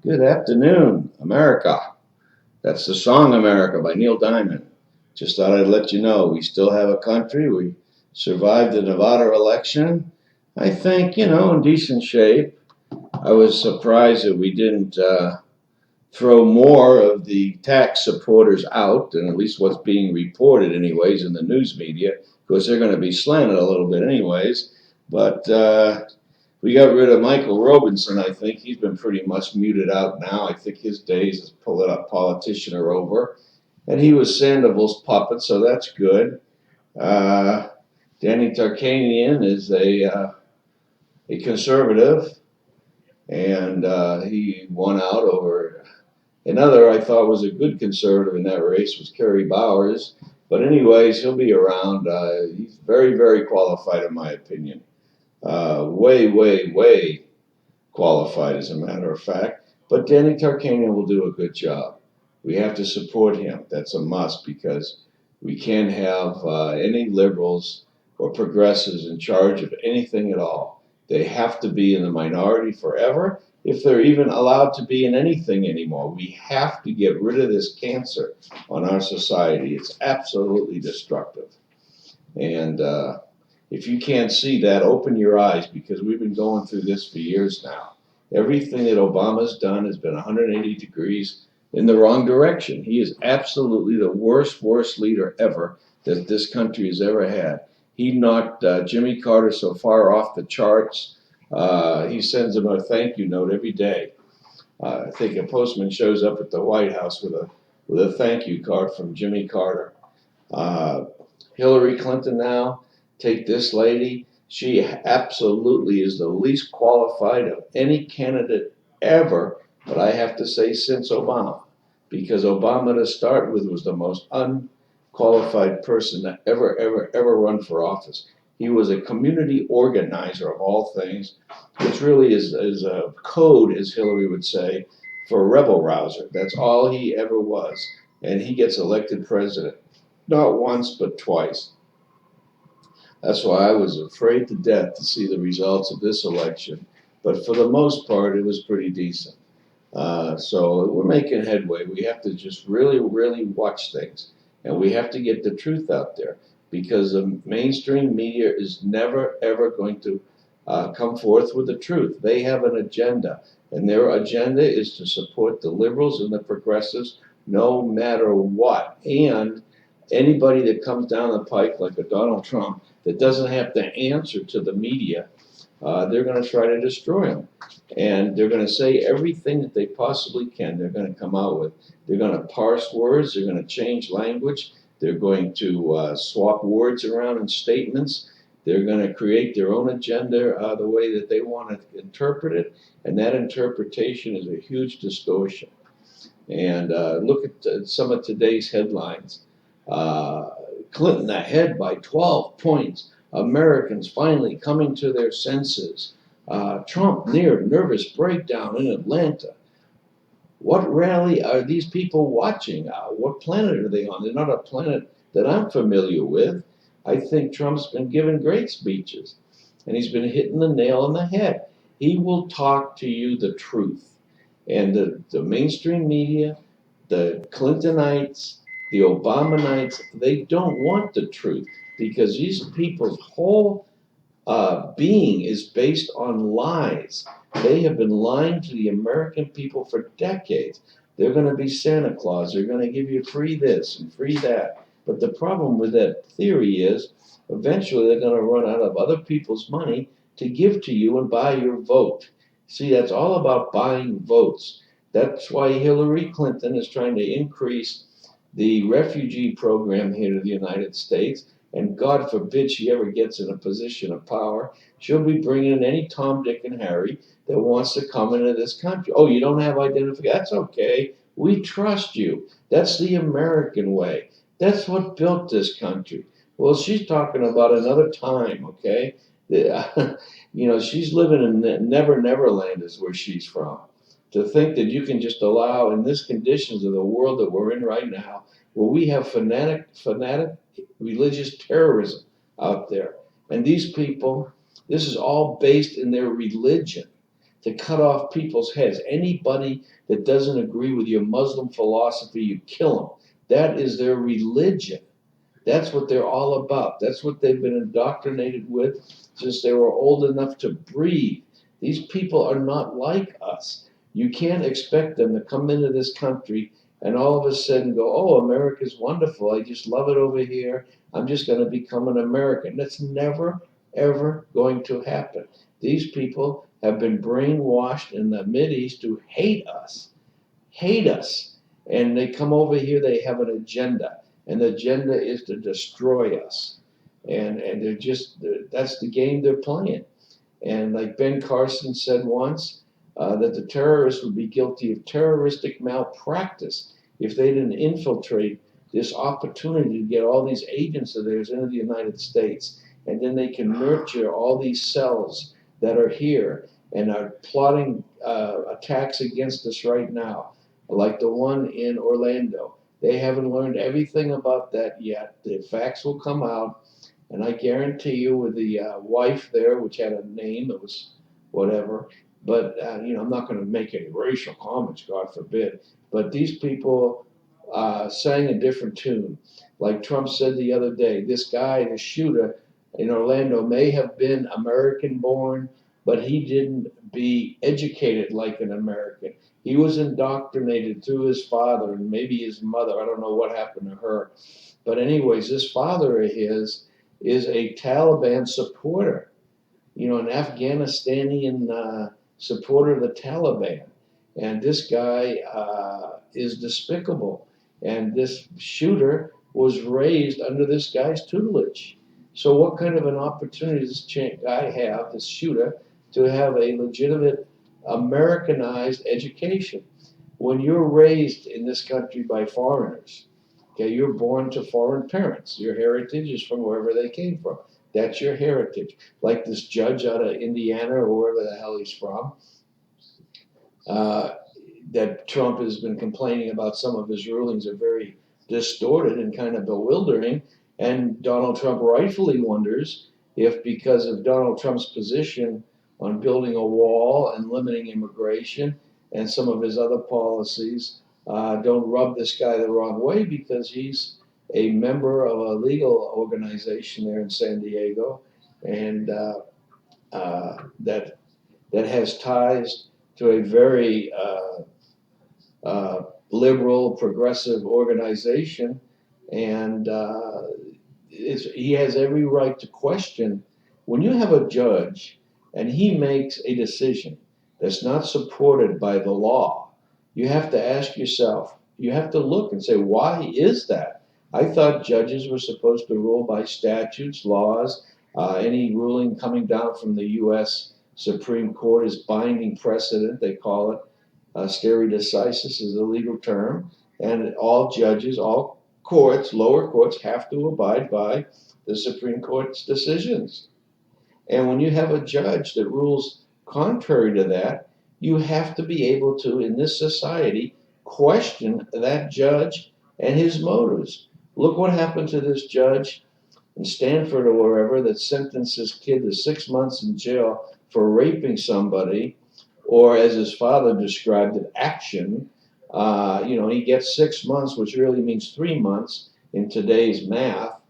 Good afternoon, America. That's the song America by Neil Diamond. Just thought I'd let you know we still have a country. We survived the Nevada election. I think, in decent shape. I was surprised that we didn't throw more of the tax supporters out, and at least what's being reported, anyways, in the news media, because they're going to be slanted a little bit, anyways. But we got rid of Michael Robinson, I think. He's been pretty much muted out now. I think his days as politician are over. And he was Sandoval's puppet, so that's good. Uh, Danny Tarkanian is a conservative, and he won out over another I thought was a good conservative in that race was Kerry Bowers. But anyways, he'll be around. He's very, very qualified in my opinion. Way qualified, as a matter of fact. But Danny Tarkanian will do a good job. We have to support him. That's a must because we can't have any liberals or progressives in charge of anything at all. They have to be in the minority forever if they're even allowed to be in anything anymore. We have to get rid of this cancer on our society. It's absolutely destructive. And if you can't see that, open your eyes because we've been going through this for years now. Everything that Obama's done has been 180 degrees in the wrong direction. He is absolutely the worst leader ever that this country has ever had. He knocked Jimmy Carter so far off the charts. He sends him a thank you note every day. I think a postman shows up at the White House with a thank you card from Jimmy Carter. Hillary Clinton now, take this lady. She absolutely is the least qualified of any candidate ever, but I have to say since Obama, because Obama to start with was the most unqualified person to ever run for office. He was a community organizer of all things, which really is a code, as Hillary would say, for a rebel rouser. That's all he ever was. And he gets elected president, not once, but twice. That's why I was afraid to death to see the results of this election. But for the most part, it was pretty decent. So we're making headway. We have to just really watch things. And we have to get the truth out there because the mainstream media is never, ever going to come forth with the truth. They have an agenda. And their agenda is to support the liberals and the progressives no matter what. And anybody that comes down the pike like a Donald Trump that doesn't have to answer to the media, they're going to try to destroy them. And they're going to say everything that they possibly can. They're going to come out with. They're going to parse words. They're going to change language. They're going to swap words around in statements. They're going to create their own agenda the way that they want to interpret it. And that interpretation is a huge distortion. And look at some of today's headlines. Clinton ahead by 12 points. Americans finally coming to their senses. Trump near nervous breakdown in Atlanta. What rally are these people watching? What planet are they on? They're not a planet that I'm familiar with. I think Trump's been giving great speeches, and he's been hitting the nail on the head. He will talk to you the truth. And the mainstream media, the Clintonites, the Obamanites, they don't want the truth because these people's whole being is based on lies. They have been lying to the American people for decades. They're going to be Santa Claus. They're going to give you free this and free that. But the problem with that theory is eventually they're going to run out of other people's money to give to you and buy your vote. See, that's all about buying votes. That's why Hillary Clinton is trying to increase the refugee program here to the United States. And God forbid she ever gets in a position of power, she'll be bringing in any Tom, Dick, and Harry that wants to come into this country. Oh, you don't have identification? That's okay. We trust you. That's the American way. That's what built this country. Well, she's talking about another time, okay? She's living in Never Land is where she's from. To think that you can just allow, in this conditions of the world that we're in right now, where we have fanatic religious terrorism out there. And these people, this is all based in their religion. to cut off people's heads. Anybody that doesn't agree with your Muslim philosophy, you kill them. That is their religion. That's what they're all about. That's what they've been indoctrinated with since they were old enough to breathe. These people are not like us. You can't expect them to come into this country and all of a sudden go, oh, America's wonderful. I just love it over here. I'm just going to become an American. That's never, ever going to happen. These people have been brainwashed in the Mideast to hate us. And they come over here, they have an agenda. And the agenda is to destroy us. And they're just, that's the game they're playing. And like Ben Carson said once, that the terrorists would be guilty of terroristic malpractice if they didn't infiltrate this opportunity to get all these agents of theirs into the United States. And then they can nurture all these cells that are here and are plotting attacks against us right now, like the one in Orlando. They haven't learned everything about that yet. The facts will come out. And I guarantee you, with the wife there, which had a name that was whatever, but I'm not going to make any racial comments, God forbid. But these people sang a different tune. Like Trump said the other day, this guy, the shooter in Orlando, may have been American born, but he didn't be educated like an American. He was indoctrinated through his father and maybe his mother. I don't know what happened to her. But, anyways, this father of his is a Taliban supporter, an Afghanistani supporter of the Taliban. And this guy is despicable. And this shooter was raised under this guy's tutelage. So, what kind of an opportunity does this guy have, this shooter, to have a legitimate Americanized education? When you're raised in this country by foreigners, okay, you're born to foreign parents. Your heritage is from wherever they came from. That's your heritage. Like this judge out of Indiana or wherever the hell he's from, that Trump has been complaining about some of his rulings are very distorted and kind of bewildering. And Donald Trump rightfully wonders if, because of Donald Trump's position on building a wall and limiting immigration and some of his other policies, don't rub this guy the wrong way, because he's a member of a legal organization there in San Diego, and that has ties to a very liberal, progressive organization, and he has every right to question. When you have a judge and he makes a decision that's not supported by the law, you have to ask yourself, you have to look and say, why is that? I thought judges were supposed to rule by statutes, laws. Any ruling coming down from the U.S. Supreme Court is binding precedent, they call it. Stare decisis is a legal term, and all judges, all courts, lower courts, have to abide by the Supreme Court's decisions. And when you have a judge that rules contrary to that, you have to be able to, in this society, question that judge and his motives. Look what happened to this judge in Stanford or wherever that sentenced his kid to 6 months in jail for raping somebody, or as his father described it, action. He gets 6 months, which really means 3 months in today's math,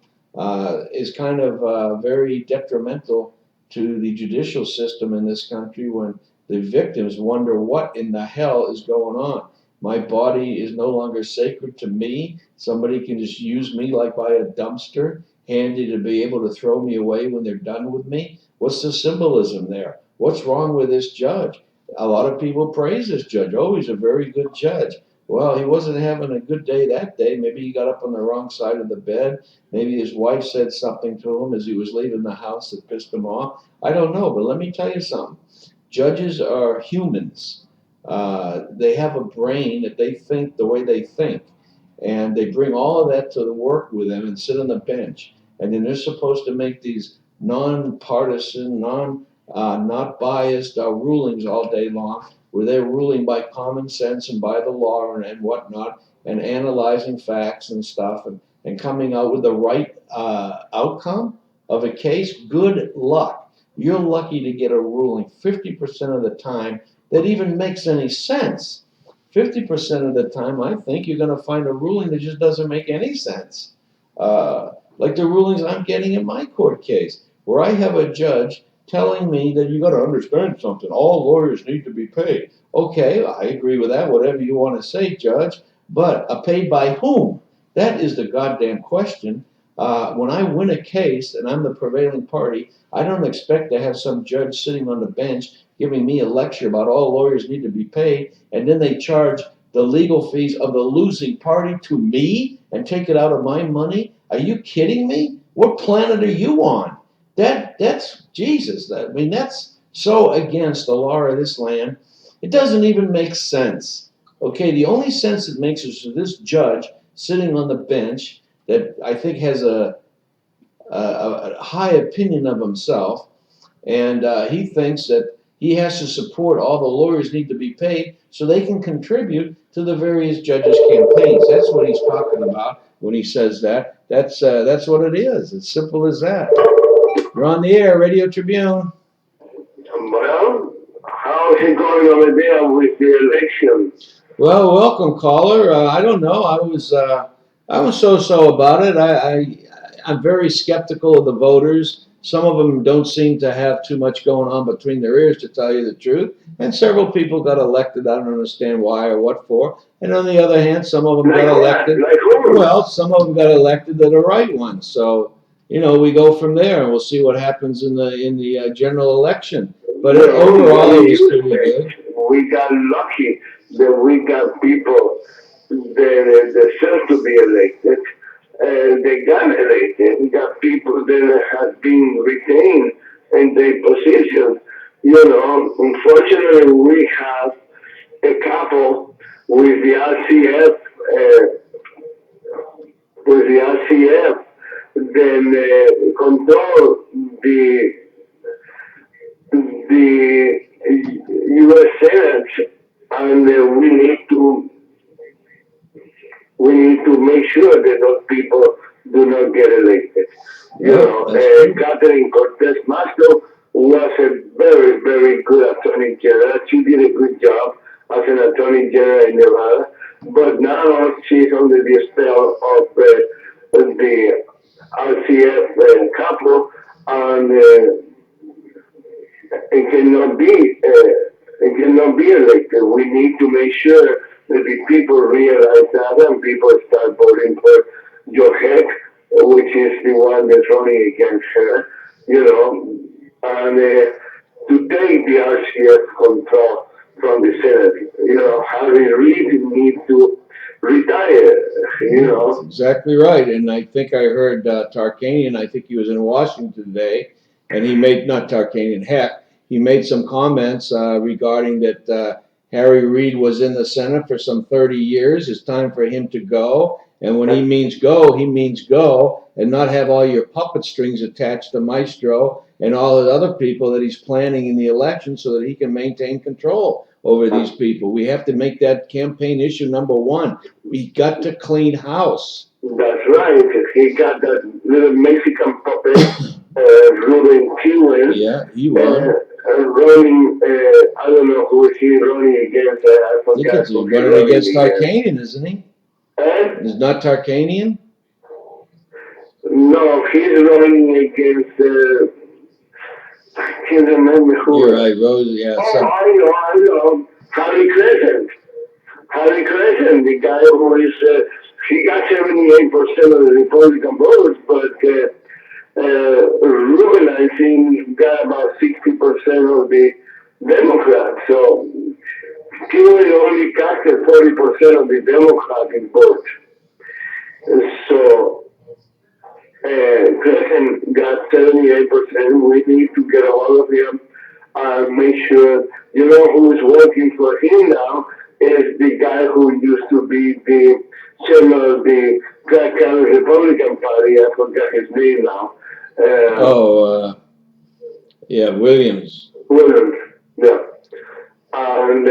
is kind of very detrimental to the judicial system in this country, when the victims wonder what in the hell is going on. My body is no longer sacred to me. Somebody can just use me like by a dumpster, handy to be able to throw me away when they're done with me. What's the symbolism there? What's wrong with this judge? A lot of people praise this judge. Oh, he's a very good judge. Well, he wasn't having a good day that day. Maybe he got up on the wrong side of the bed. Maybe his wife said something to him as he was leaving the house that pissed him off. I don't know, but let me tell you something. Judges are humans. They have a brain that they think the way they think. And they bring all of that to the work with them and sit on the bench. And then they're supposed to make these non-partisan, not biased rulings all day long, where they're ruling by common sense and by the law and whatnot, and analyzing facts and stuff, and coming out with the right outcome of a case. Good luck. you're lucky to get a ruling 50% of the time that even makes any sense. 50% of the time, I think you're going to find a ruling that just doesn't make any sense. Like the rulings I'm getting in my court case, where I have a judge telling me that you got to understand something. All lawyers need to be paid. Okay, I agree with that. Whatever you want to say, Judge. But paid by whom? That is the goddamn question. When I win a case and I'm the prevailing party, I don't expect to have some judge sitting on the bench giving me a lecture about all lawyers need to be paid, and then they charge the legal fees of the losing party to me and take it out of my money. Are you kidding me? What planet are you on? That's Jesus. I mean, that's so against the law of this land. It doesn't even make sense. Okay, the only sense it makes is for this judge sitting on the bench that I think has a high opinion of himself, and he thinks that he has to support all the lawyers need to be paid so they can contribute to the various judges' campaigns. That's what he's talking about when he says that. That's what it is. It's simple as that. You're on the air, Radio Tribune. Well, how is it going over there with the election? Well, welcome, caller. I don't know. I was so-so about it. I'm very skeptical of the voters. Some of them don't seem to have too much going on between their ears, to tell you the truth. And several people got elected. I don't understand why or what for. And on the other hand, some of them Like got what? elected. Like who? Well, some of them got elected that are right ones. So, we go from there, and we'll see what happens in the general election. But overall, it was pretty good. We got lucky that we got people that deserve to be elected. They got elected. We got people that have been retained in their positions. Unfortunately, we have a couple with the RCF, then control the U.S. Senate, and we need to make sure that those people do not get elected. Catherine Cortez Masto was a very, very good attorney general. She did a good job as an attorney general in Nevada, but now she's under the spell of the RCF couple, and it cannot be elected. We need to make sure that the people realize that and people start voting for Joe Heck, which is the one that's running against her, and to take the RCF control from the Senate. Harry Reid needs to retire, That's exactly right. And I think I heard Tarkanian, I think he was in Washington today, and he made, not Tarkanian, Heck, he made some comments regarding that Harry Reid was in the Senate for some 30 years. It's time for him to go. And when he means go, and not have all your puppet strings attached to Maestro and all the other people that he's planning in the election so that he can maintain control over these people. We have to make that campaign issue number one. We got to clean house. That's right. He got that little Mexican puppet, Ruben Kewen, Yeah, he won. running. I don't know who is he running against. I I think forgot it's who he's running running against against. Tarkanian, isn't he? And Is not Tarkanian? no, he's running against. I can't remember who. You're right, Rose. Yeah, Oh, I know. Harry Crescent, the guy who is, he got 78% of the Republican votes, but Ruben, I think, got about 60% of the Democrats. So Hillary only casted 40% of the Democratic vote. So Crescent got 78%. We need to get a hold of him and make sure, who is working for him now is the guy who used to be the chairman of the Clark County Republican Party. I forgot his name now. Yeah, Williams. Williams, yeah. And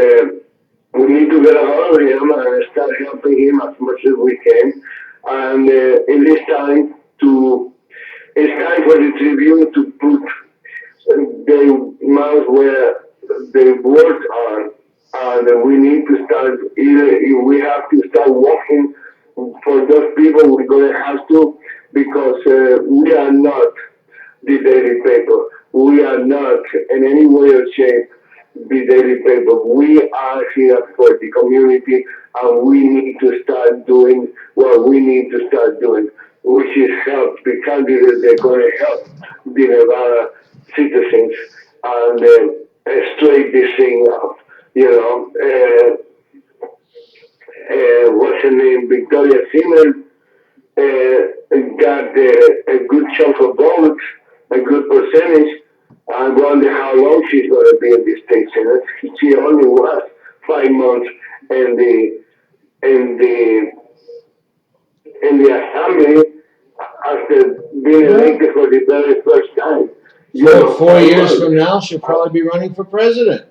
we need to get a hold of him and start helping him as much as we can. And it's time for the Tribune to put they mouth where they work on, and we need to start either we have to start working for those people. We're gonna have to because we are not the daily paper. We are not in any way or shape the daily paper. We are here for the community, and we need to start doing what we need to start doing, which is help the candidates that are going to help the Nevada citizens and straight this thing up. You know, what's her name? Victoria Siemens got a good chunk of votes, a good percentage. I wonder how long she's going to be in this state senate. She only was 5 months in the in the assembly after being Well, elected for the very first time. You four, know, four five years months. from now, she'll probably be running for president.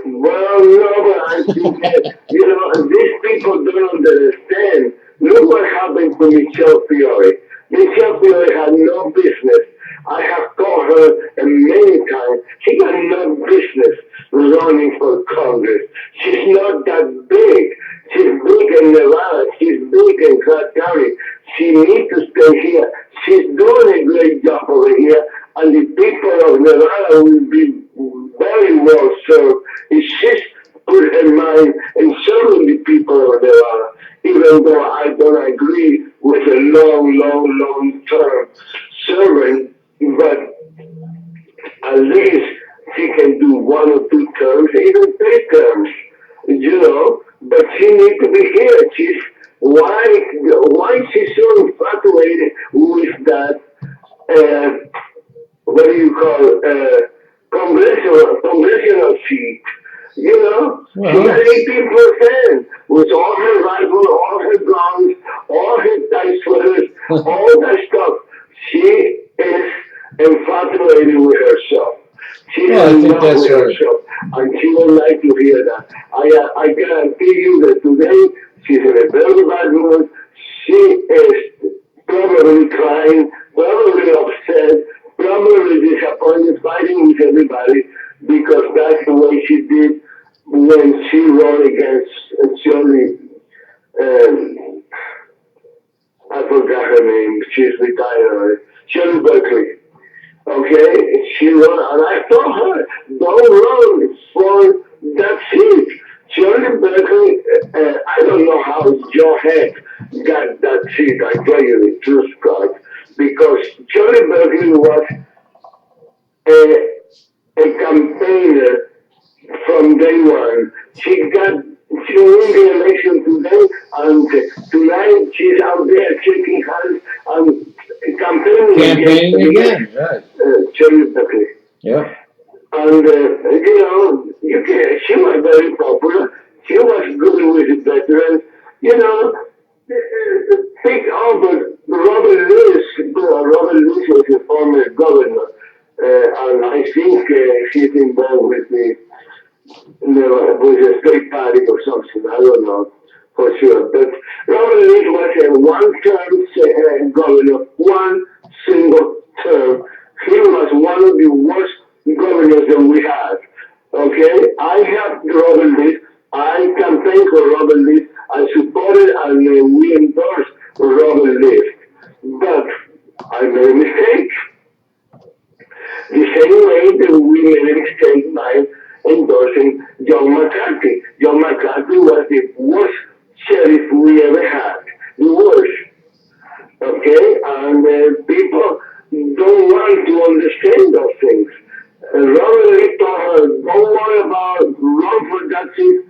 Well, no, but I think these people don't understand. Look what happened to Michelle Fiore. Michelle Fiore had no business. I have told her many times she got no business running for Congress. She's not that big. She's big in Nevada. She's big in Clark County. She needs to stay here. She's doing a great job over here, and the people of Nevada will be very well served if she put her mind in serving the people of Nevada, even though I don't agree with a long term serving, but at least she can do 1 or 2 terms, even 3 terms, but she needs to be here. Why she's so infatuated with that uh, what do you call congressional seat. She got Well, 18% with all her rifles, all her guns, all her tight sweaters, all that stuff. She is infatuated with herself. She's well, I in think love that's with her. herself, and she would like to hear that. I guarantee you that today she's in a very bad mood. She is probably crying, probably upset, probably disappointed, fighting with everybody because that's the way she did when she ran against Shirley. Um, I forgot her name. She's retired. Shirley Berkeley. Okay, she run, and I told her, don't run for that seat. Shirley Berkeley, I don't know how Joe Heck got that seat. I tell you the truth, Scott, because Shirley Berkeley was a campaigner from day one. She won the election today, and tonight she's out there shaking hands and campaigning against Campaigning the again, right? next Shirley Berkeley. Yep. And she was very popular. She was good with the veterans. Think of Robert Lewis. Robert Lewis was a former governor, and I think he's involved with the state party or something. I don't know for sure. But Robert Lewis was a one-term governor, one single term. He was one of the worst governors that we had. Okay, I helped Robert Lewis. I campaigned for Robert Lewis. I supported and we endorsed Robert Lewis. But I made a mistake. The same way that we made a mistake by endorsing John McCarthy. John McCarthy was the worst sheriff we ever had. The worst. Okay? And people don't want to understand those things. Robert Lee told her, don't worry about run for that seat.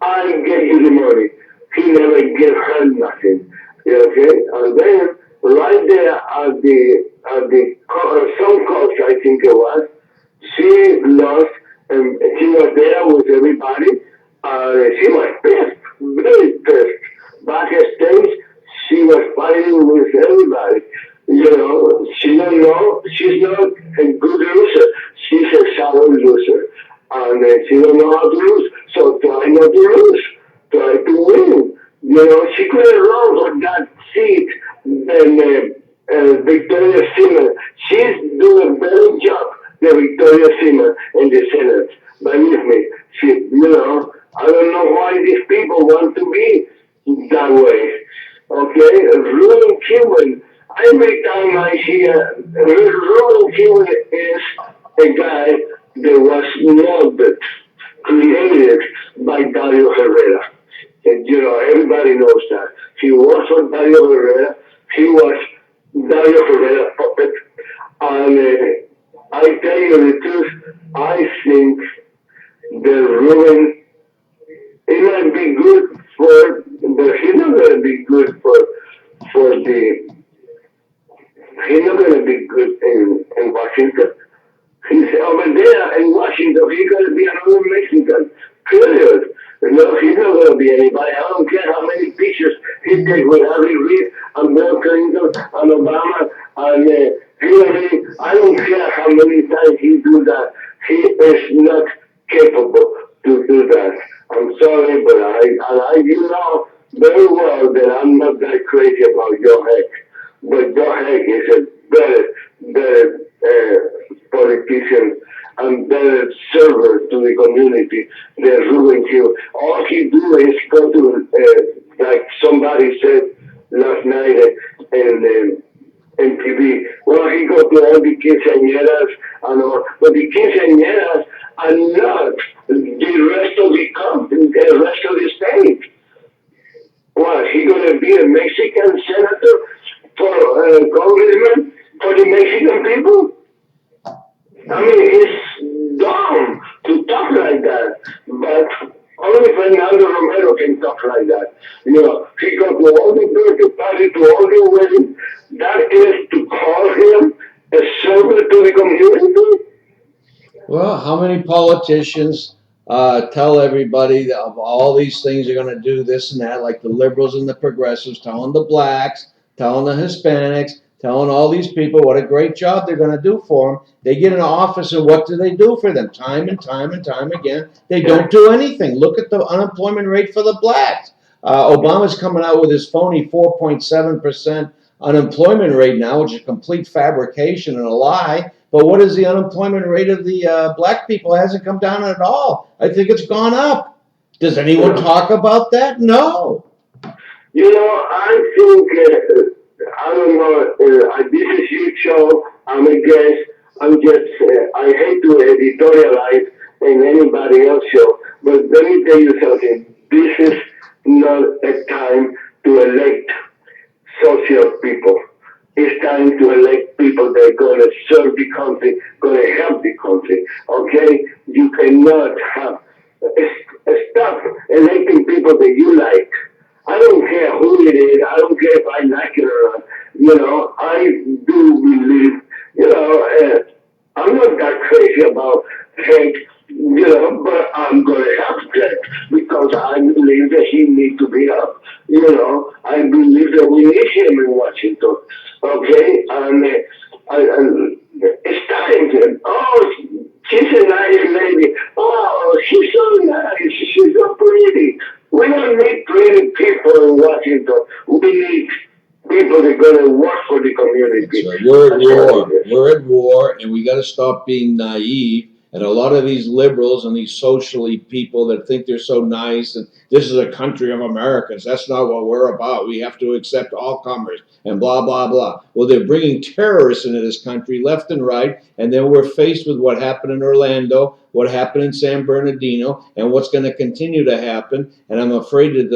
I get you the money. He never gave her nothing. Okay? And then right there at the some coach, I think it was, she lost, and she was there with everybody. She was pissed, very pissed. Backstage, she was fighting with everybody. She don't know. She's not a good loser. She's a sour loser, and she don't know how to lose. So try not to lose. Try to win. She could have run for that seat. And Victoria Siemens, she's doing a better job than Victoria Okay, Ruben Cuban. Every time I hear Ruben Cuban is a guy that was molded, created by Dario Herrera. And, everybody knows that. He worked for Dario Herrera. He was Dario Herrera's puppet. And I tell you the truth, I think the Ruben, it might be good but he's not going to be good for the, he's not going to be good in Washington. He's over there in Washington. He's going to be another Mexican. Period. He's not going to be anybody. I don't care how many pictures he takes with Harry Reid and Bill Clinton and Obama and Hillary. I don't care how many times he do that. He is not capable to do that. I'm sorry, but you know very well that I'm not that crazy about Joe Heck. But Joe Heck is a better politician and better server to the community than Ruben Q. All he do is go to, like somebody said last night in TV, well, he go to all the quinceañeras and all, but the quinceañeras are not the rest of the country, the rest of the state. Well, he gonna be a Mexican senator for congressman for the Mexican people? I mean, it's dumb to talk like that, but only Fernando Romero can talk like that. He go to all the birthday party, to all the weddings. That is to call him a servant to the community? Well, how many politicians tell everybody that of all these things are going to do this and that, like the liberals and the progressives, telling the blacks, telling the Hispanics, telling all these people what a great job they're going to do for them. They get in office, and what do they do for them? Time and time and time again, they don't do anything. Look at the unemployment rate for the blacks. Obama's coming out with his phony 4.7% unemployment rate now, which is a complete fabrication and a lie. But what is the unemployment rate of the black people? It hasn't come down at all. I think it's gone up. Does anyone talk about that? No. I think, I don't know, this is your show. I'm a guest. I hate to editorialize in anybody else's show, but let me tell you something. This is not a time to elect social people. It's time to elect people that are going to serve the country, going to help the country. Okay? You cannot have, stop electing people that you like. I don't care who it is. I don't care if I like it or not. I do believe, I'm not that crazy about hate, but I'm going to help that because I believe that he needs to be up. I believe that we need him in Washington. Okay? And it's time to, oh, she's a nice lady. Oh, she's so nice. She's so pretty. We don't need pretty people in Washington. We need people that are going to work for the community. That's right. We're at war. We're at war, and we got to stop being naive. And a lot of these liberals and these socially people that think they're so nice and this is a country of Americans. That's not what we're about. We have to accept all comers and blah, blah, blah. Well, they're bringing terrorists into this country left and right. And then we're faced with what happened in Orlando, what happened in San Bernardino, and what's going to continue to happen. And I'm afraid that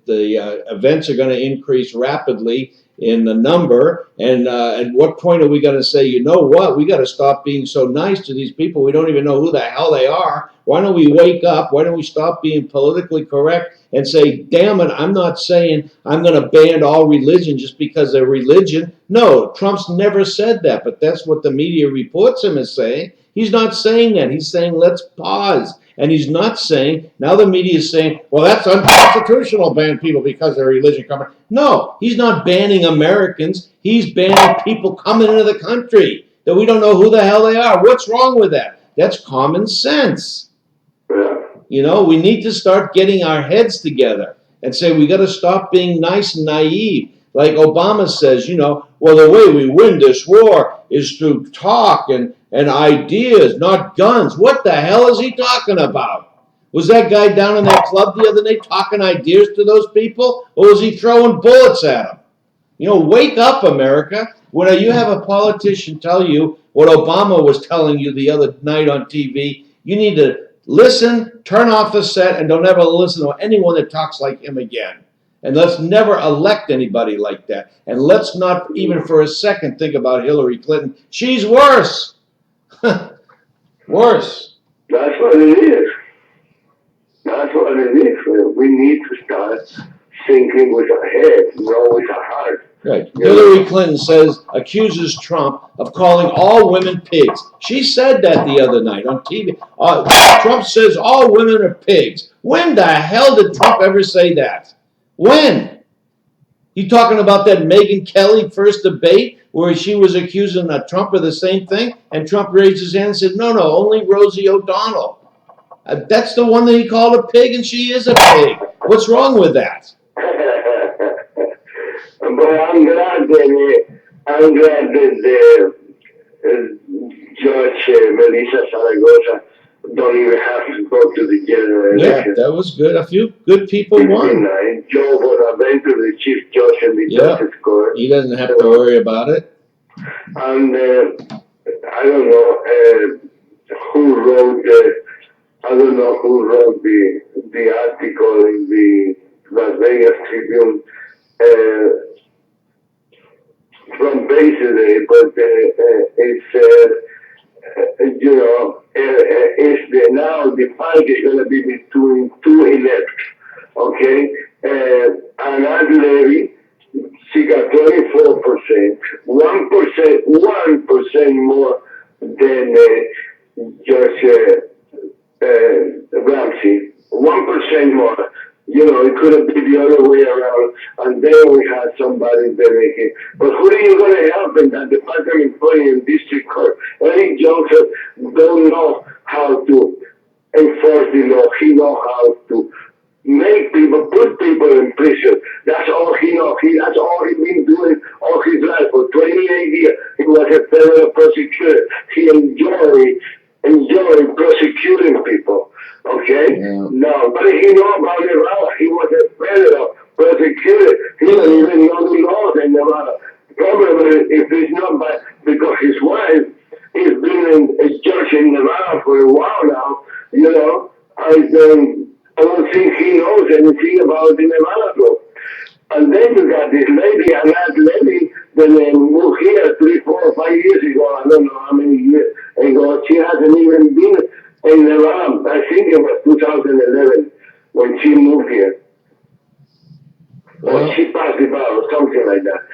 the events are going to increase rapidly in the number. And at what point are we going to say, you know what, we got to stop being so nice to these people. We don't even know who the hell they are. Why don't we wake up? Why don't we stop being politically correct and say, damn it, I'm not saying I'm going to ban all religion just because they're religion. No, Trump's never said that, but that's what the media reports him as saying. He's not saying that. He's saying, let's pause. And he's not saying, now the media is saying, well, that's unconstitutional, ban people because their religion coming. No, he's not banning Americans. He's banning people coming into the country that we don't know who the hell they are. What's wrong with that? That's common sense. We need to start getting our heads together and say we got to stop being nice and naive. Like Obama says, well, the way we win this war is through talk and ideas, not guns. What the hell is he talking about? Was that guy down in that club the other night talking ideas to those people, or was he throwing bullets at them? Wake up, America. When you have a politician tell you what Obama was telling you the other night on TV, you need to listen, turn off the set, and don't ever listen to anyone that talks like him again. And let's never elect anybody like that. And let's not even for a second think about Hillary Clinton. She's worse. Worse. That's what it is. That's what it is. We need to start thinking with our head, not with our heart. Right. Hillary Clinton accuses Trump of calling all women pigs. She said that the other night on TV. Trump says all women are pigs. When the hell did Trump ever say that? When? You talking about that Megyn Kelly first debate where she was accusing Trump of the same thing, and Trump raised his hand and said, no, only Rosie O'Donnell. That's the one that he called a pig, and she is a pig. What's wrong with that? But I'm glad that Judge Melissa Zaragoza don't even have to go to the general election. Yeah, that was good. A few good people won. Joe Bonaventure, the chief judge in the justice court. He doesn't have to worry about it. And I don't know who wrote the article in the Las Vegas Tribune from yesterday, but it said, now the fight is going to be between two elects, okay? Anna Levy, she got 24%, 1% more than Judge Ramsey, 1% more. It could have been the other way around, and then we had somebody there. But who are you going to help in that department employee in district court? Eric Johnson don't know how to enforce the law. He knows how to put people in prison. That's all he knows. That's all he's been doing all his life. For 28 years, he was a federal prosecutor. He enjoyed prosecuting people. Okay? Yeah. No, but he know about Nevada. He was a federal prosecutor. He don't even know the laws in Nevada. Probably if it's not because his wife has been a judge in Nevada for a while now, I don't think he knows anything about the Nevada law. And then you got this lady, Annette Levy, that moved here 3, 4, 5 years ago. I don't know how many years ago. She hasn't even been in Nevada. I think it was 2011 when she moved here. Or she passed the bar or something like that.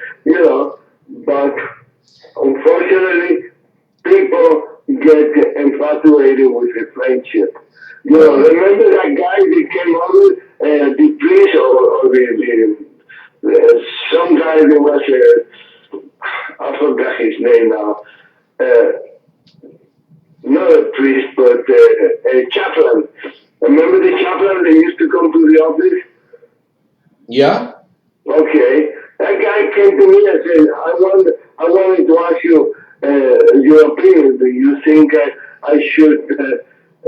But unfortunately, people get infatuated with the friendship. Remember that guy that came over, the priest or some guy that was, I forgot his name now, not a priest, but a chaplain. Remember the chaplain that used to come to the office? Yeah. Okay. That guy came to me and said, I wanted to ask you your opinion. Do you think I should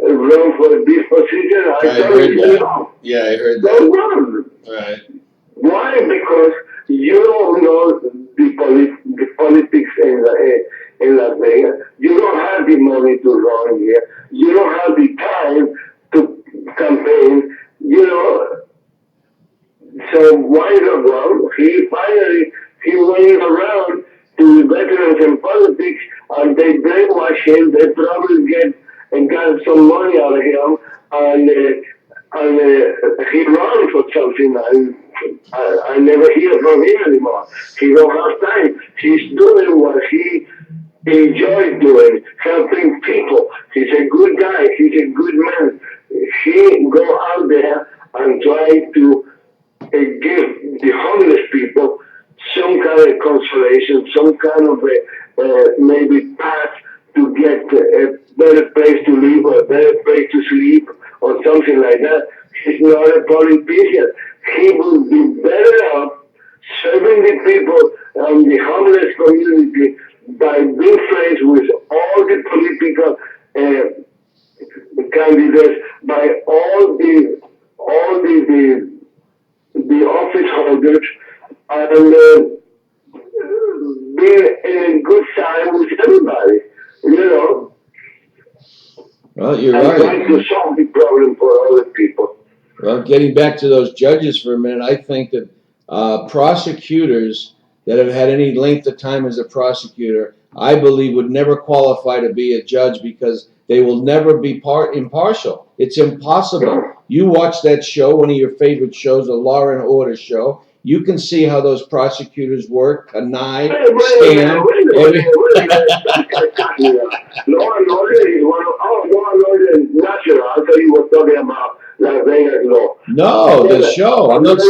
run for this position? I heard that. No. Yeah, I heard that. Don't run. Right. Why? Because you don't know the politics in Las Vegas. You don't have the money to run here. You don't have the time to campaign. So why not run? He went around to the veterans in politics, and they brainwash him. They probably got some money out of him, and he ran for something. I never hear from him anymore. He don't have time. He's doing what he enjoys doing, helping people. He's a good guy. He's a good man. He go out there and try to give the homeless people some kind of consolation, some kind of maybe path to get a better place to live or a better place to sleep or something like that. He's not a politician. He would be better off serving the people and the homeless community by being friends with all the political candidates by all the office holders, and being in a good time with everybody, you know, Well, you're and right. trying to solve the problem for other people. Well, getting back to those judges for a minute, I think that prosecutors that have had any length of time as a prosecutor, I believe, would never qualify to be a judge because they will never be impartial. It's impossible. You watch that show, one of your favorite shows, the Law and Order show. You can see how those prosecutors work, connive, scam. Law and Order is one of, Law and Order is natural. I thought you were talking about Las Vegas Law. No, the show. I'm not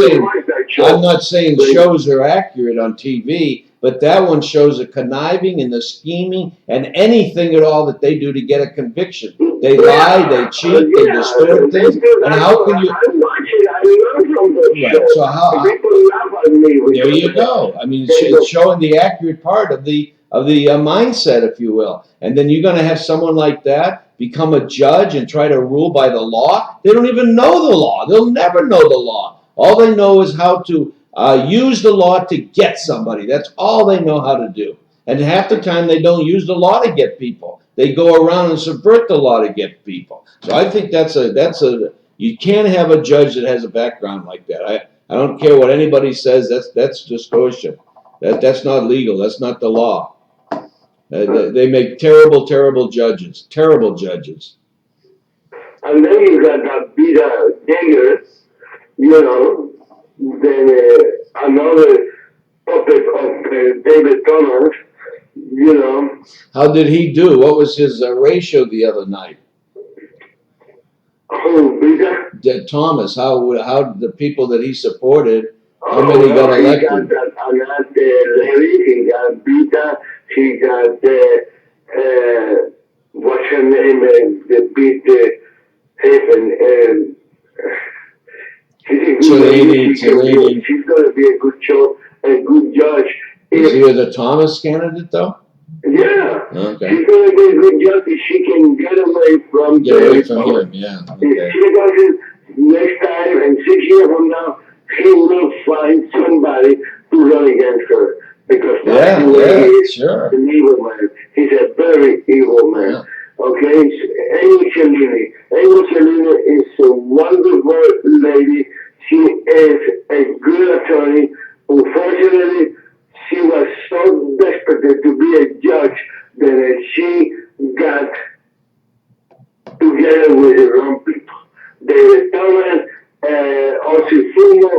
saying But shows are accurate on TV, but that one shows the conniving and the scheming and anything at all that they do to get a conviction. They lie, they cheat, they distort things. And how can you? I'm watching. I learn from those Right. shows. So how? People laugh at me. There you go. I mean, it's showing the accurate part of the mindset, if you will. And then you're going to have someone like that become a judge and try to rule by the law. They don't even know the law. They'll never know the law. All they know is how to use the law to get somebody. That's all they know how to do. And half the time they don't use the law to get people. They go around and subvert the law to get people. So I think that's a you can't have a judge that has a background like that. I don't care what anybody says. That's distortion. That's not legal. That's not the law. They make terrible judges. Terrible judges. And then you got that Peter Jaeger, you know, then another puppet of David Thomas, you know. How did he do? What was his ratio the other night? Who, Peter? Thomas. How the people that he supported? How many got elected? He got that Larry. He got Peter. He got what's her name? The beat Haven. She's going to be a good show, a good judge. Is he the Thomas candidate though? Yeah. Okay. She's going to be a good judge if she can get away from him. Yeah. Okay. If she doesn't, next time and 6 years from now, he will find somebody to run against her. Because that's the way he is. Sure. An evil man. He's a very evil man. Yeah. Okay? Amy Cellini is a wonderful lady. She is a good attorney. Unfortunately, she was so desperate to be a judge that she got together with the wrong people. David Thomas, Osifumo,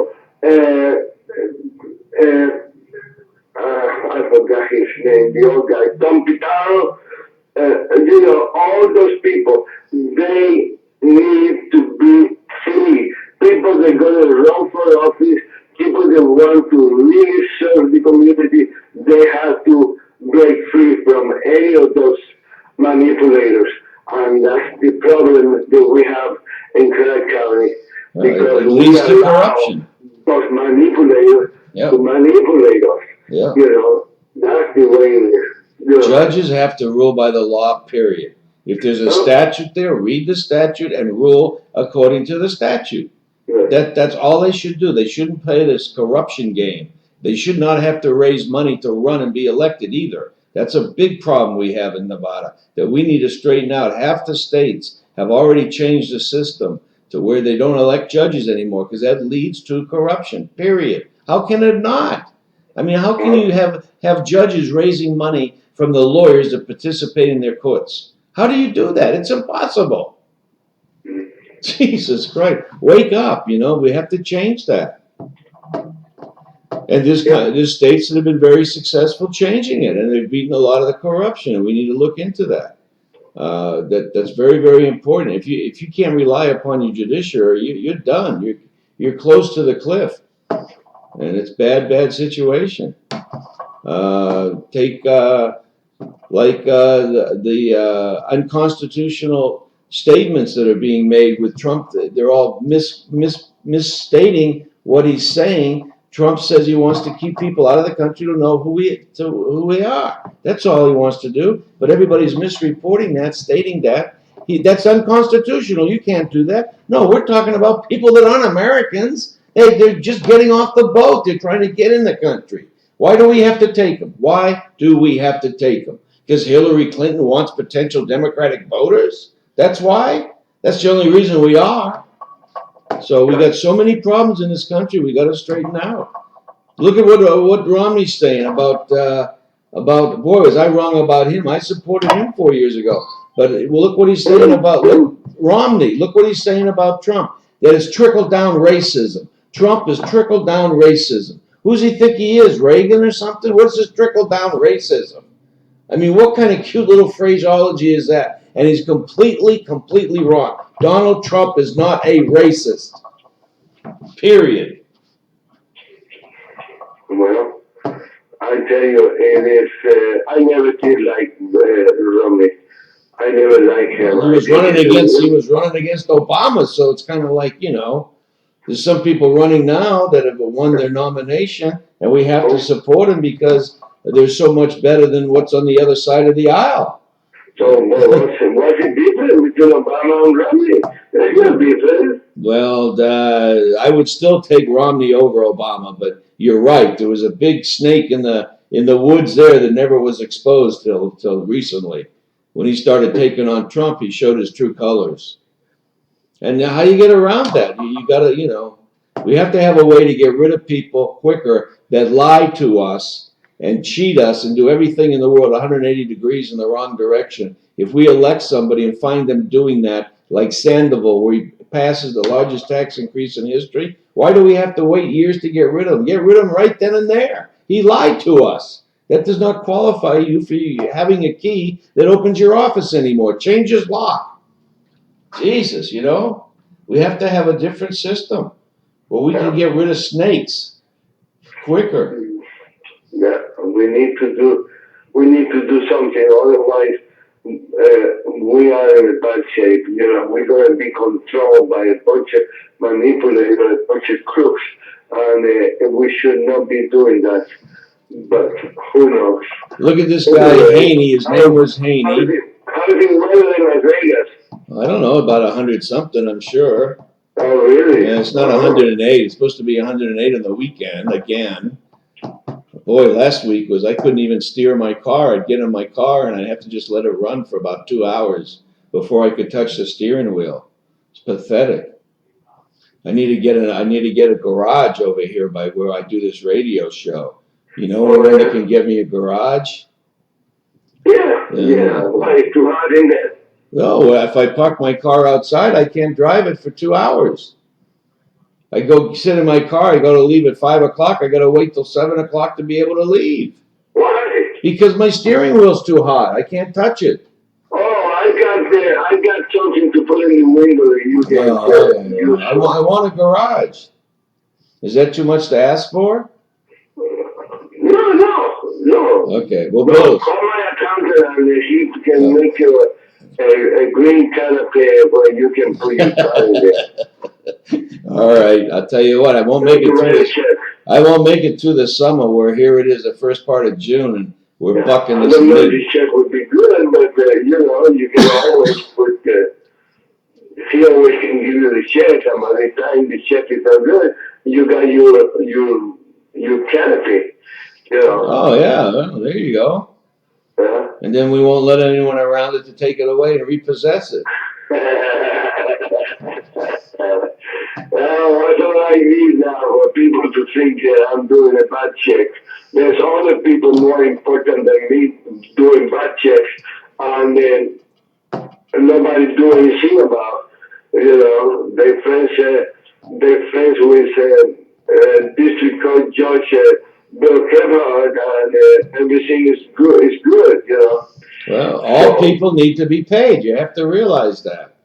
I forgot his name, the old guy, Tom Pitaro, you know, all those people, they need to be free. People that are going to run for office, people that want to really serve the community, they have to break free from any of those manipulators. And that's the problem that we have in Clark County. Because it leads to corruption. Those manipulators to manipulate us. Yeah. You know, that's the way it is. You know. Judges have to rule by the law, period. If there's a statute there, read the statute and rule according to the statute. That's all they should do. They shouldn't play this corruption game. They should not have to raise money to run and be elected either. That's a big problem we have in Nevada that we need to straighten out. Half the states have already changed the system to where they don't elect judges anymore because that leads to corruption, period. How can it not? I mean, how can you have judges raising money from the lawyers that participate in their courts? How do you do that? It's impossible. Jesus Christ, wake up, you know, we have to change that. And there's states that have been very successful changing it, and they've beaten a lot of the corruption, and we need to look into that. That's very important. If you can't rely upon your judiciary, you're done. You're close to the cliff, and it's bad situation. Take like the unconstitutional statements that are being made with Trump. They're all misstating what he's saying. Trump says he wants to keep people out of the country to know who we are. That's all he wants to do. But everybody's misreporting that, stating that That's unconstitutional. You can't do that. No, we're talking about people that aren't Americans. They're just getting off the boat. They're trying to get in the country. Why do we have to take them? Why do we have to take them? Because Hillary Clinton wants potential Democratic voters? That's why? That's the only reason we are. So we got so many problems in this country we got to straighten out. Look at what Romney's saying about boy, was I wrong about him? I supported him 4 years ago. But look what he's saying about Romney. Look what he's saying about Trump. That it's trickle down racism. Trump is trickle down racism. Who's he think he is? Reagan or something? What's this trickle down racism? I mean, what kind of cute little phraseology is that? And he's completely wrong. Donald Trump is not a racist. Period. Well, I tell you, it is. I never did like Romney. I never liked him. Well, he was running against Obama, so it's kind of like, there's some people running now that have won their nomination, and we have to support them because they're so much better than what's on the other side of the aisle. So what's it different between Obama and Romney? There's no difference. Well, I would still take Romney over Obama, but you're right. There was a big snake in the woods there that never was exposed till recently. When he started taking on Trump, he showed his true colors. And how do you get around that? You got to, we have to have a way to get rid of people quicker that lie to us and cheat us and do everything in the world 180 degrees in the wrong direction. If we elect somebody and find them doing that, like Sandoval, where he passes the largest tax increase in history, why do we have to wait years to get rid of him? Get rid of him right then and there. He lied to us. That does not qualify you for having a key that opens your office anymore. Change his lock. Jesus, we have to have a different system where we can get rid of snakes quicker. Yeah, we need to do something. Otherwise, we are in a bad shape. We're going to be controlled by a bunch of manipulators, a bunch of crooks, and we should not be doing that. But who knows? Look at this guy, Haney. His name was Haney. How does it weather in Las Vegas? I don't know, about 100 something, I'm sure. Oh, really? Yeah, it's not 108. It's supposed to be 108 on the weekend again. Boy, last week I couldn't even steer my car. I'd get in my car and I'd have to just let it run for about 2 hours before I could touch the steering wheel. It's pathetic. I need to get a garage over here by where I do this radio show. Where they can give me a garage? Yeah. Why it's too hot in there? No, if I park my car outside, I can't drive it for 2 hours. I go sit in my car. I got to leave at 5 o'clock. I got to wait till 7 o'clock to be able to leave. Why? Because my steering wheel's too hot. I can't touch it. Oh, I got something to put in the window that you can use. I want a garage. Is that too much to ask for? No. Okay, well, both. Call my accountant and he can make you a green canopy where you can put your car in there. All right, I'll tell you what. I won't make it through the summer. Where here it is, the first part of June, and we're bucking this. I don't know if the check would be good, but you can always put. He always can give you the check, and by the time the check is not good, you got your canopy. Oh yeah, well, there you go. And then we won't let anyone around it to take it away and repossess it. Well, that's all I need now for people to think I'm doing a bad check. There's other people more important than me doing bad checks, and then nobody's doing anything about. They're friends with District Court Judge Bill Kevlar, and everything is good. It's good, Well, all people need to be paid. You have to realize that.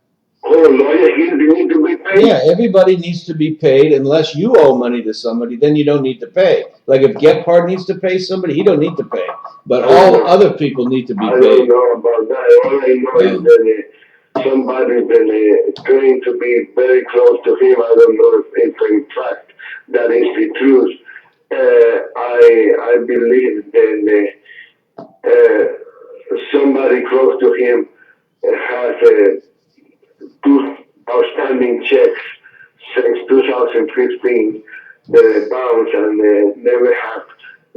Oh, lawyers need to be paid? Yeah, everybody needs to be paid unless you owe money to somebody, then you don't need to pay. Like if Gephardt needs to pay somebody, he don't need to pay. But all other people need to be paid. I don't know about that. All I know is that somebody's been trying to be very close to him. I don't know if in fact that is the truth. I believe that somebody close to him has two outstanding checks since 2015, the bounce, and never have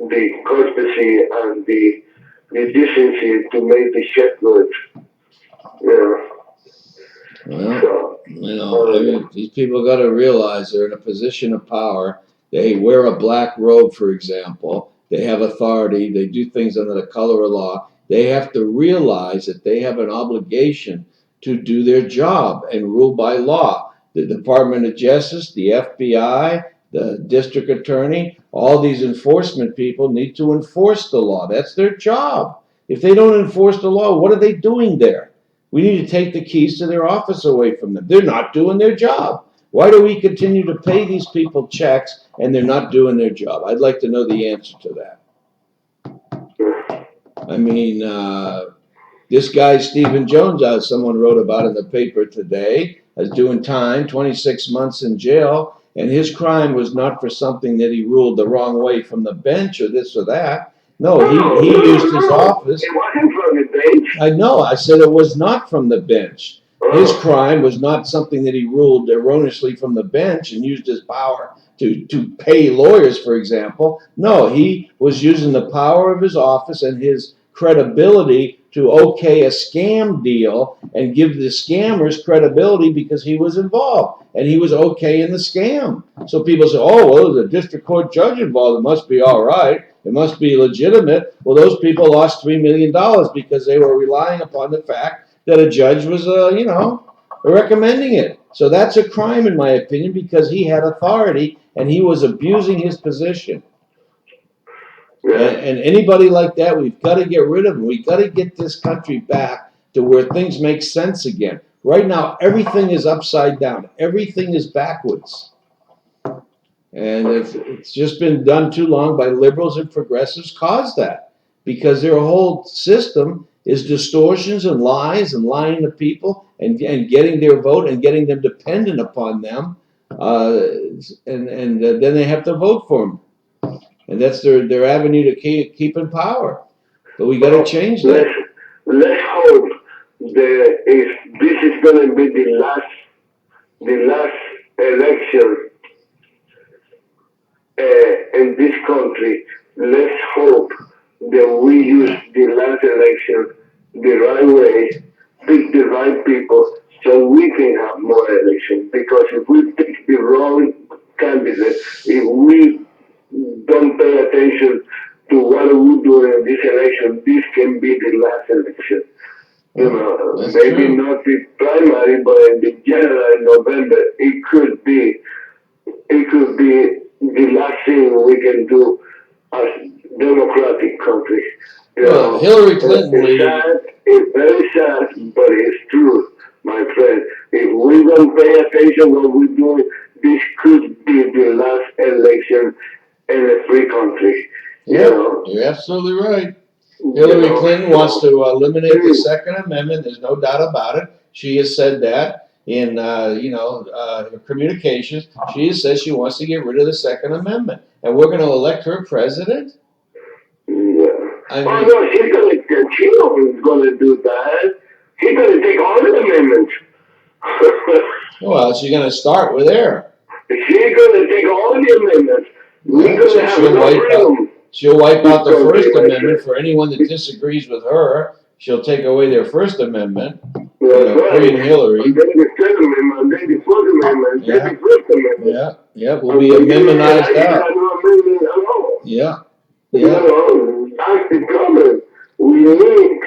the courtesy and the decency to make the check good. You Well, so, I mean, these people got to realize they're in a position of power. They wear a black robe, for example. They have authority. They do things under the color of law. They have to realize that they have an obligation to do their job and rule by law. The Department of Justice, the FBI, the district attorney, all these enforcement people need to enforce the law. That's their job. If they don't enforce the law, what are they doing there? We need to take the keys to their office away from them. They're not doing their job. Why do we continue to pay these people checks and they're not doing their job? I'd like to know the answer to that. I mean, this guy, Stephen Jones, someone wrote about in the paper today, is doing time, 26 months in jail, and his crime was not for something that he ruled the wrong way from the bench or this or that. No, he used his office. It wasn't from the bench. I know, I said it was not from the bench. His crime was not something that he ruled erroneously from the bench and used his power to pay lawyers, for example. No, he was using the power of his office and his credibility to okay a scam deal and give the scammers credibility because he was involved and he was okay in the scam. So people say, oh, well, there's a district court judge involved. It must be all right. It must be legitimate. Well, those people lost $3 million because they were relying upon the fact that a judge was, recommending it. So that's a crime, in my opinion, because he had authority and he was abusing his position. And anybody like that, we've got to get rid of them. We've got to get this country back to where things make sense again. Right now, everything is upside down. Everything is backwards. And it's just been done too long by liberals and progressives caused that. Because their whole system is distortions and lies and lying to people and getting their vote and getting them dependent upon them. And then they have to vote for them. And that's their avenue to keep in power. But we got to change that. Let's hope that if this is going to be the last election in this country, let's hope that we use the last election the right way, pick the right people, so we can have more elections. Because if we pick the wrong candidate, if we don't pay attention to what we do in this election, this can be the last election. Maybe not the primary, but in the general in November, it could be the last thing we can do as democratic country. Well, Hillary Clinton, it's very sad, but it's true, my friend. If we don't pay attention what we're doing, this could be the last election in a free country. You're absolutely right. Hillary Clinton wants to eliminate the Second Amendment. There's no doubt about it. She has said that in her communications. She has said she wants to get rid of the Second Amendment, and we're going to elect her president. Yeah. I mean, no, she's going to do that. She's going to take all the amendments. Well, she's going to start with her. She's going to take all the amendments. We're going to have she'll wipe out the First Amendment for anyone that disagrees with her. She'll take away their First Amendment. Freeing Hillary. And then the Second Amendment, and then the Fourth Amendment, then the Fifth Amendment. Yeah, we'll be amendmentized out. Yeah. That's the problem. We need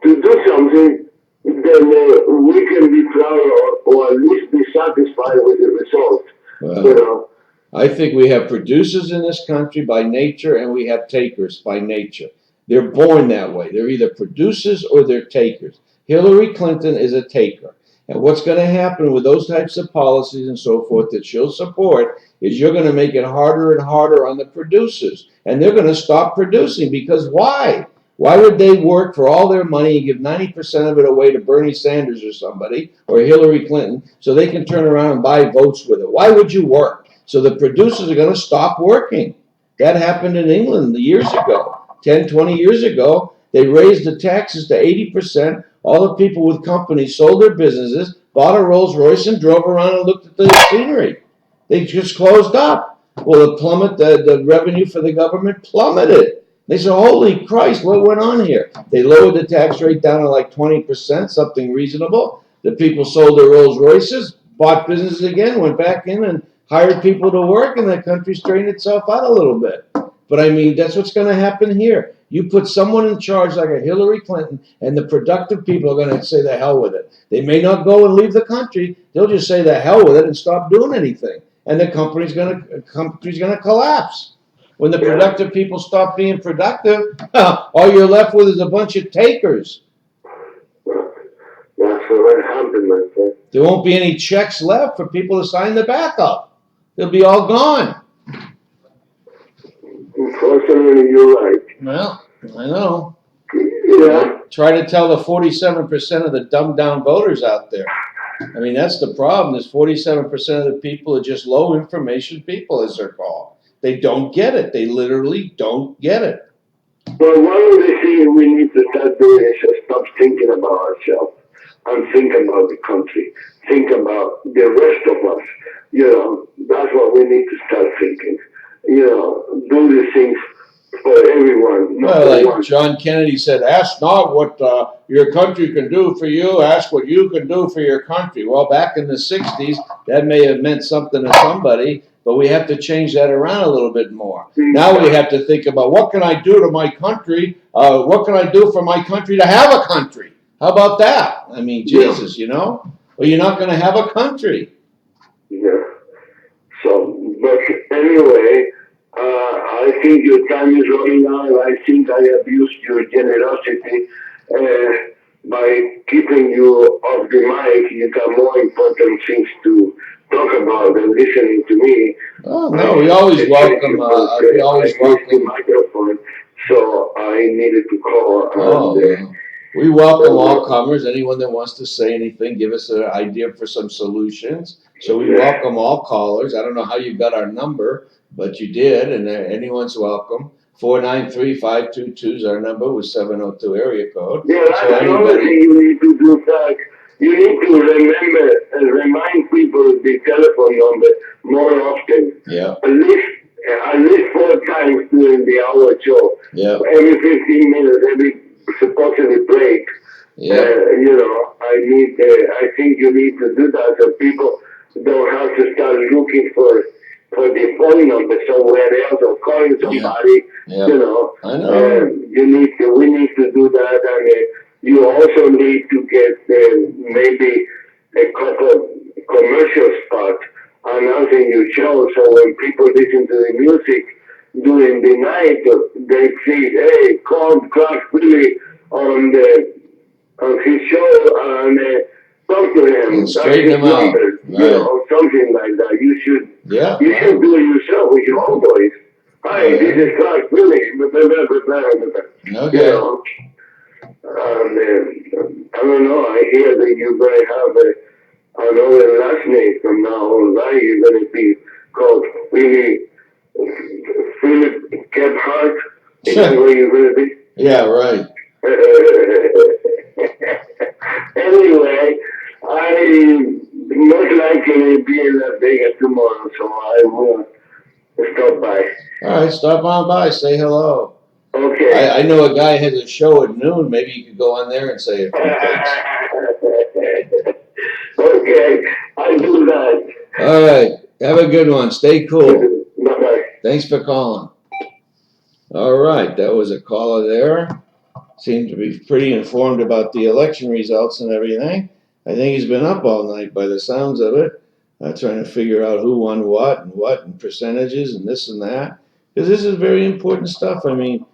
to do something that we can be proud of, or at least be satisfied with the result. Well, I think we have producers in this country by nature, and we have takers by nature. They're born that way. They're either producers or they're takers. Hillary Clinton is a taker. And what's going to happen with those types of policies and so forth that she'll support is you're going to make it harder and harder on the producers. And they're going to stop producing because why? Why would they work for all their money and give 90% of it away to Bernie Sanders or somebody or Hillary Clinton so they can turn around and buy votes with it? Why would you work? So the producers are going to stop working. That happened in England years ago, 10, 20 years ago. They raised the taxes to 80%. All the people with companies sold their businesses, bought a Rolls Royce and drove around and looked at the scenery. They just closed up. Well, the revenue for the government plummeted. They said, holy Christ, what went on here? They lowered the tax rate down to like 20%, something reasonable. The people sold their Rolls Royces, bought businesses again, went back in and hired people to work, and the country straightened itself out a little bit. But I mean, that's what's going to happen here. You put someone in charge like a Hillary Clinton, and the productive people are going to say the hell with it. They may not go and leave the country. They'll just say the hell with it and stop doing anything. And the country's going to collapse. When the productive people stop being productive, all you're left with is a bunch of takers. That's what happened, my friend. There won't be any checks left for people to sign the backup. They'll be all gone. Unfortunately, you're right. Well, I know. Yeah. Try to tell the 47% of the dumbed down voters out there. I mean, that's the problem. Is 47% of the people are just low information people, as they're called. They don't get it. They literally don't get it. Well, one of the things we need to start doing is just stop thinking about ourselves and think about the country. Think about the rest of us. That's what we need to start thinking. Do the things for everyone. Well, like John Kennedy said, ask not what your country can do for you, ask what you can do for your country. Well, back in the 60s, that may have meant something to somebody, but we have to change that around a little bit more. Now we have to think about, what can I do to my country? What can I do for my country to have a country? How about that? I mean, Jesus, Well, you're not going to have a country. Yeah. So, but anyway, I think your time is running out. I think I abused your generosity by keeping you off the mic. You got more important things to talk about than listening to me. Oh no, we always welcome. We always welcome the microphone, so I needed to call. We welcome all comers. Anyone that wants to say anything, give us an idea for some solutions. So we welcome all callers. I don't know how you got our number, but you did, and anyone's welcome. 493-522 is our number with 702 area code. Yeah, that's another thing you need to do, Doug. You need to remember and remind people the telephone number more often. Yeah. At least 4 times during the hour show. Yeah. Every 15 minutes, every supposedly break. Yeah. I think you need to do that so people don't have to start looking for the phone number somewhere else or calling somebody. Yeah. I know. We need to do that, and you also need to get maybe a couple commercial spots announcing your show, so when people listen to the music during the night, they see, hey, call Clark Billy on his show and talk to him. And straighten him out. Right. Or something like that. You should do it yourself with your own voice. Hi, this is Clark Billy. Okay. I don't know. I hear that you're going to have another last name from now on. Right? You're going to be called Philip Gebhardt. Is that where you're going to be? Yeah, right. Anyway, I most likely be in Las Vegas tomorrow, so I will stop by. All right, stop on by, say hello. Okay. I know a guy has a show at noon. Maybe you could go on there and say a few things. Okay, I'll do that. All right, have a good one. Stay cool. Bye-bye. Thanks for calling. All right, that was a caller there. Seemed to be pretty informed about the election results and everything. I think he's been up all night by the sounds of it, trying to figure out who won what and percentages and this and that. Because this is very important stuff. I mean,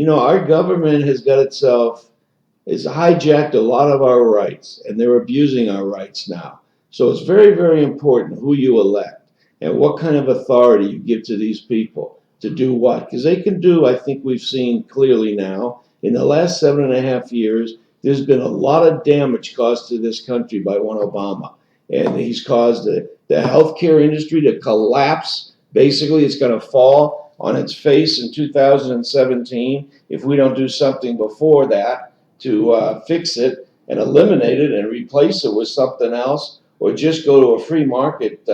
our government has got it's hijacked a lot of our rights, and they're abusing our rights now. So it's very, very important who you elect and what kind of authority you give to these people to do what. Because they can do, I think we've seen clearly now, in the last 7.5 years, there's been a lot of damage caused to this country by one Obama. And he's caused the healthcare industry to collapse. Basically, it's going to fall on its face in 2017 if we don't do something before that to fix it. and eliminate it and replace it with something else, or just go to a free market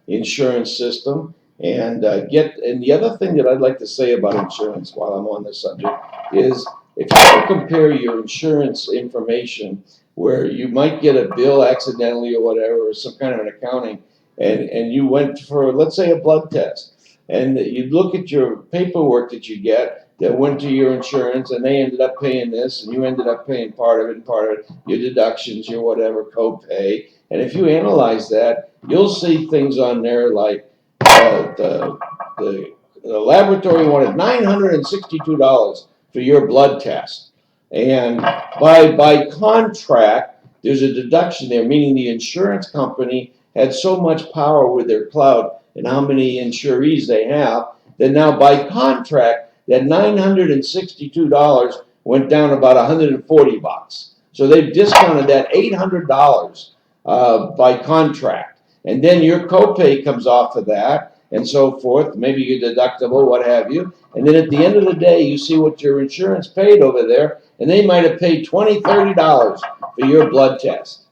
insurance system and get. And the other thing that I'd like to say about insurance while I'm on this subject is if you ever compare your insurance information where you might get a bill accidentally or whatever, or some kind of an accounting, and you went for, let's say, a blood test, and you look at your paperwork that you get that went to your insurance, and they ended up paying this, and you ended up paying part of it, and part of it, your deductions, your whatever, co-pay. And if you analyze that, you'll see things on there like the laboratory wanted $962 for your blood test. And by contract, there's a deduction there, meaning the insurance company had so much power with their cloud and how many insurees they have, that now by contract, that $962 went down about $140. So they've discounted that $800 by contract. And then your copay comes off of that and so forth, maybe your deductible, what have you. And then at the end of the day, you see what your insurance paid over there, and they might have paid $20, $30 for your blood test.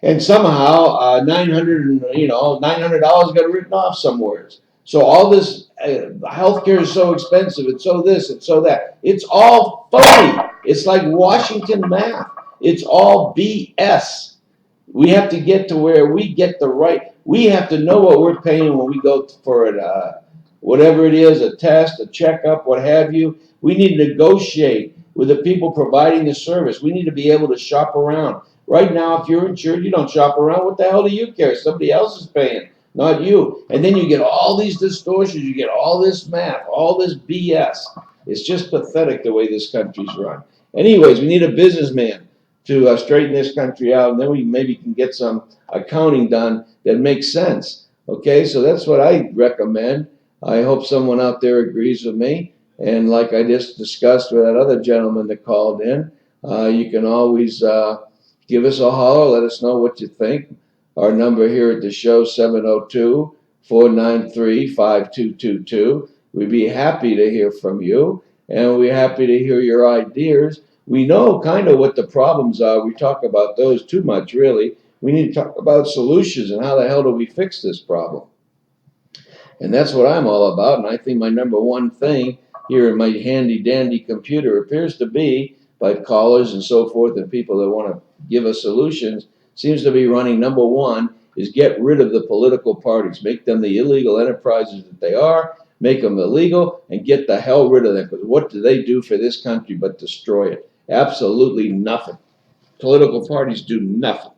And somehow, $900 got written off somewhere. So all this healthcare is so expensive. It's so this. It's so that. It's all phony. It's like Washington math. It's all BS. We have to get to where we get the right. We have to know what we're paying when we go for it, whatever it is, a test, a checkup, what have you. We need to negotiate with the people providing the service. We need to be able to shop around. Right now, if you're insured, you don't shop around. What the hell do you care? Somebody else is paying, not you. And then you get all these distortions. You get all this math, all this BS. It's just pathetic the way this country's run. Anyways, we need a businessman to straighten this country out, and then we maybe can get some accounting done that makes sense. Okay, so that's what I recommend. I hope someone out there agrees with me. And like I just discussed with that other gentleman that called in, you can always give us a holler, let us know what you think. Our number here at the show, 702-493-5222. We'd be happy to hear from you, and we're happy to hear your ideas. We know kind of what the problems are. We talk about those too much, really. We need to talk about solutions and how the hell do we fix this problem. And that's what I'm all about. And I think my number one thing here in my handy dandy computer appears to be, by callers and so forth and people that want to give us solutions, seems to be running number one is get rid of the political parties. Make them the illegal enterprises that they are. Make them illegal and get the hell rid of them. Because what do they do for this country but destroy it? Absolutely nothing. Political parties do nothing.